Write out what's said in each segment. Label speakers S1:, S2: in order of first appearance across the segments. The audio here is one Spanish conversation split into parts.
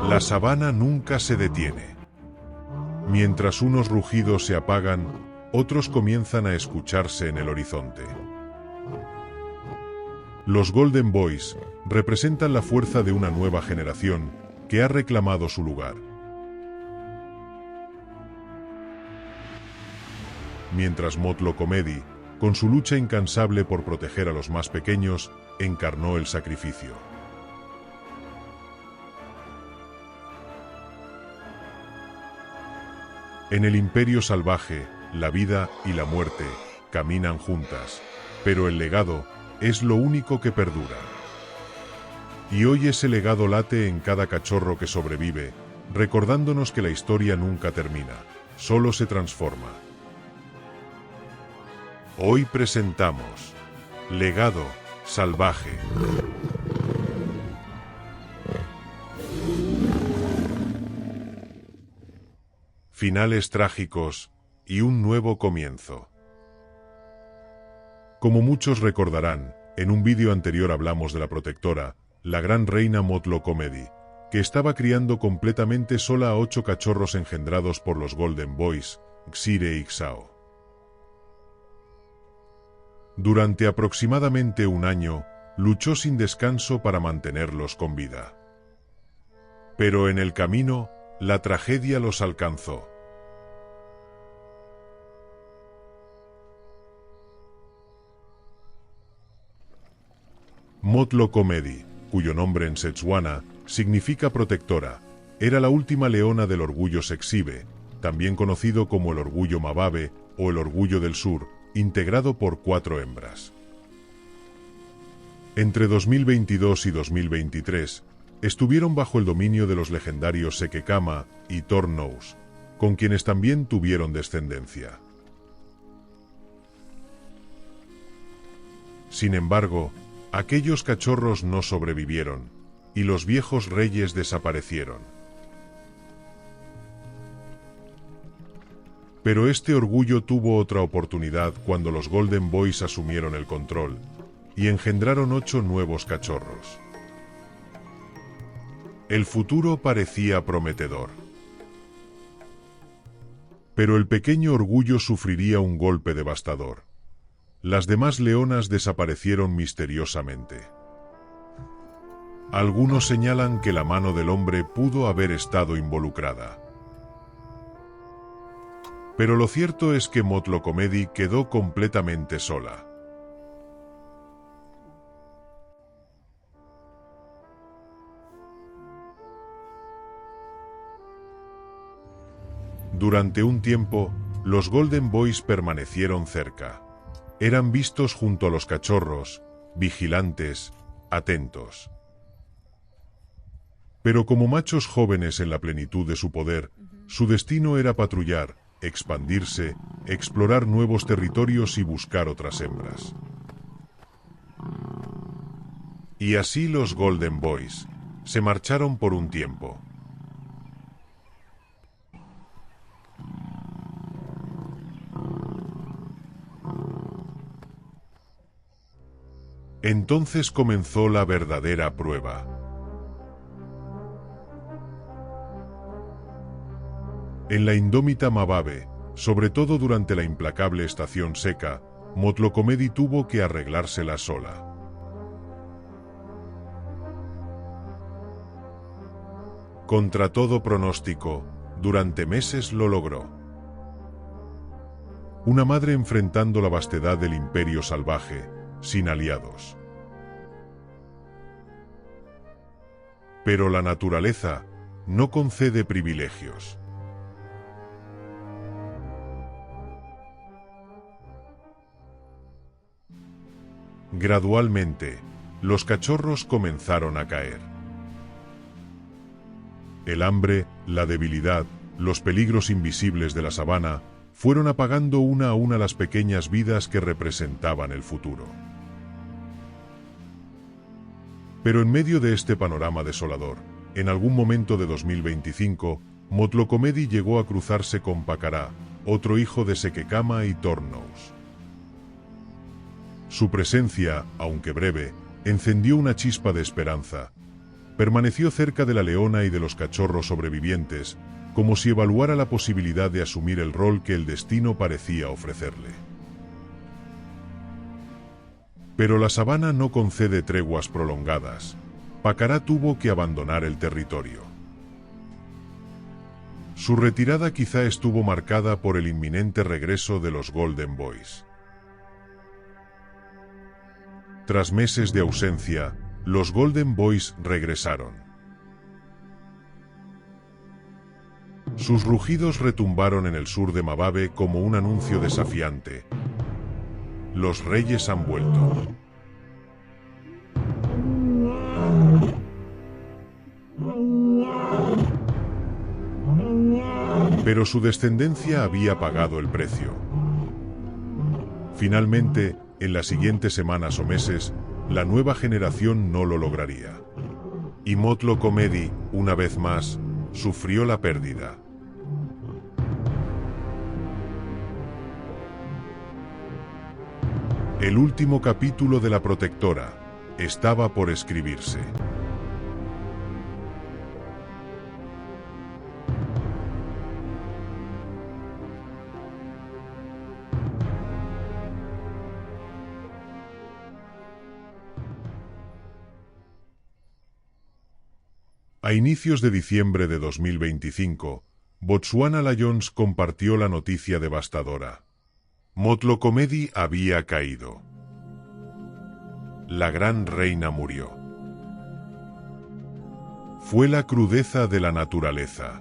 S1: La sabana nunca se detiene. Mientras unos rugidos se apagan, otros comienzan a escucharse en el horizonte. Los Golden Boys representan la fuerza de una nueva generación que ha reclamado su lugar. Mientras Motlow Comedy, con su lucha incansable por proteger a los más pequeños, encarnó el sacrificio. En el imperio salvaje, la vida y la muerte caminan juntas, pero el legado es lo único que perdura. Y hoy ese legado late en cada cachorro que sobrevive, recordándonos que la historia nunca termina, solo se transforma. Hoy presentamos Legado Salvaje. Finales trágicos y un nuevo comienzo. Como muchos recordarán, en un vídeo anterior hablamos de la protectora, la gran reina Motlow Comedy, que estaba criando completamente sola a 8 cachorros engendrados por los Golden Boys, Xire y Xiao. Durante aproximadamente un año, luchó sin descanso para mantenerlos con vida. Pero en el camino, la tragedia los alcanzó. Motlow Comedy, cuyo nombre en Setswana significa protectora, era la última leona del orgullo Sexibe, también conocido como el orgullo Mababe o el orgullo del sur, integrado por 4 hembras. Entre 2022 y 2023, estuvieron bajo el dominio de los legendarios Sekekama y Tornous, con quienes también tuvieron descendencia. Sin embargo, aquellos cachorros no sobrevivieron, y los viejos reyes desaparecieron. Pero este orgullo tuvo otra oportunidad cuando los Golden Boys asumieron el control, y engendraron 8 nuevos cachorros. El futuro parecía prometedor. Pero el pequeño orgullo sufriría un golpe devastador. Las demás leonas desaparecieron misteriosamente. Algunos señalan que la mano del hombre pudo haber estado involucrada. Pero lo cierto es que Motlow Comedy quedó completamente sola. Durante un tiempo, los Golden Boys permanecieron cerca. Eran vistos junto a los cachorros, vigilantes, atentos. Pero como machos jóvenes en la plenitud de su poder, su destino era patrullar, expandirse, explorar nuevos territorios y buscar otras hembras. Y así los Golden Boys se marcharon por un tiempo. Entonces comenzó la verdadera prueba. En la indómita Mababe, sobre todo durante la implacable estación seca, Motlow Comedy tuvo que arreglársela sola. Contra todo pronóstico, durante meses lo logró. Una madre enfrentando la vastedad del imperio salvaje, sin aliados. Pero la naturaleza no concede privilegios. Gradualmente, los cachorros comenzaron a caer. El hambre, la debilidad, los peligros invisibles de la sabana, fueron apagando una a una las pequeñas vidas que representaban el futuro. Pero en medio de este panorama desolador, en algún momento de 2025, Motlow Comedy llegó a cruzarse con Pacará, otro hijo de Sekekama y Tornous. Su presencia, aunque breve, encendió una chispa de esperanza, Permaneció cerca de la leona y de los cachorros sobrevivientes, como si evaluara la posibilidad de asumir el rol que el destino parecía ofrecerle. Pero la sabana no concede treguas prolongadas. Pacará tuvo que abandonar el territorio. Su retirada quizá estuvo marcada por el inminente regreso de los Golden Boys. Tras meses de ausencia, los Golden Boys regresaron. Sus rugidos retumbaron en el sur de Mababe como un anuncio desafiante. Los reyes han vuelto. Pero su descendencia había pagado el precio. Finalmente, en las siguientes semanas o meses, la nueva generación no lo lograría. Y Motlo Comedy, una vez más, sufrió la pérdida. El último capítulo de La Protectora estaba por escribirse. A inicios de diciembre de 2025, Botswana Lions compartió la noticia devastadora. Motlo Comedy había caído. La gran reina murió. Fue la crudeza de la naturaleza.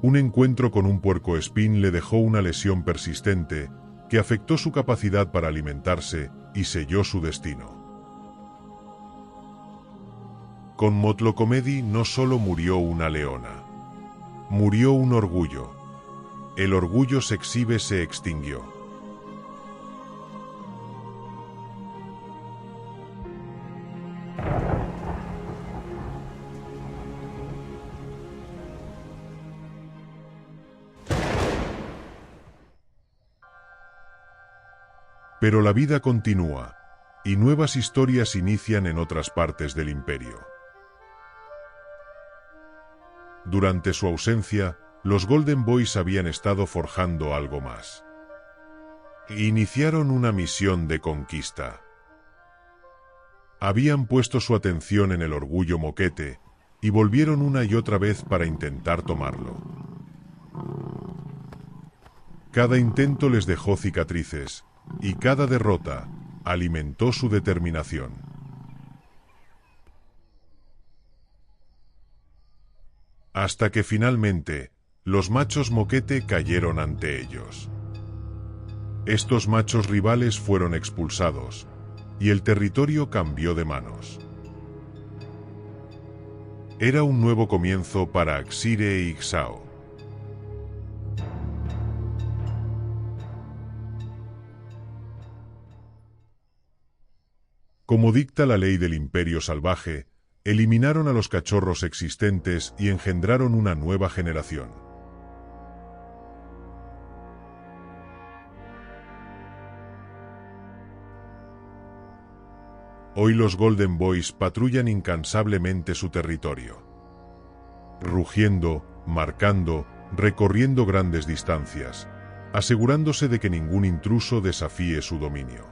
S1: Un encuentro con un puercoespín le dejó una lesión persistente que afectó su capacidad para alimentarse y selló su destino. Con Motlo Comedy no solo murió una leona. Murió un orgullo. El orgullo Sexibe se extinguió. Pero la vida continúa, y nuevas historias inician en otras partes del imperio. Durante su ausencia, los Golden Boys habían estado forjando algo más. Iniciaron una misión de conquista. Habían puesto su atención en el orgullo moquete, y volvieron una y otra vez para intentar tomarlo. Cada intento les dejó cicatrices, y cada derrota alimentó su determinación. Hasta que finalmente, los machos moquete cayeron ante ellos. Estos machos rivales fueron expulsados, y el territorio cambió de manos. Era un nuevo comienzo para Axire y Ixao. Como dicta la ley del Imperio Salvaje, eliminaron a los cachorros existentes y engendraron una nueva generación. Hoy los Golden Boys patrullan incansablemente su territorio. Rugiendo, marcando, recorriendo grandes distancias, asegurándose de que ningún intruso desafíe su dominio.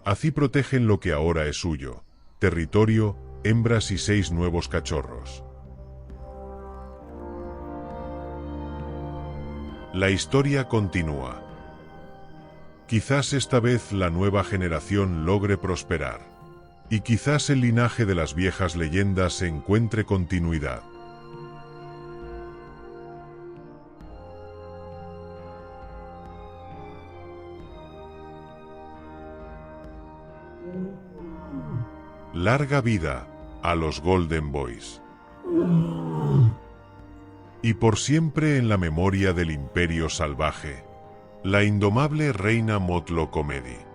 S1: Así protegen lo que ahora es suyo, territorio, hembras y 6 nuevos cachorros. La historia continúa. Quizás esta vez la nueva generación logre prosperar. Y quizás el linaje de las viejas leyendas encuentre continuidad. Larga vida a los Golden Boys. Y por siempre en la memoria del Imperio Salvaje, la indomable reina Motlo Comedy.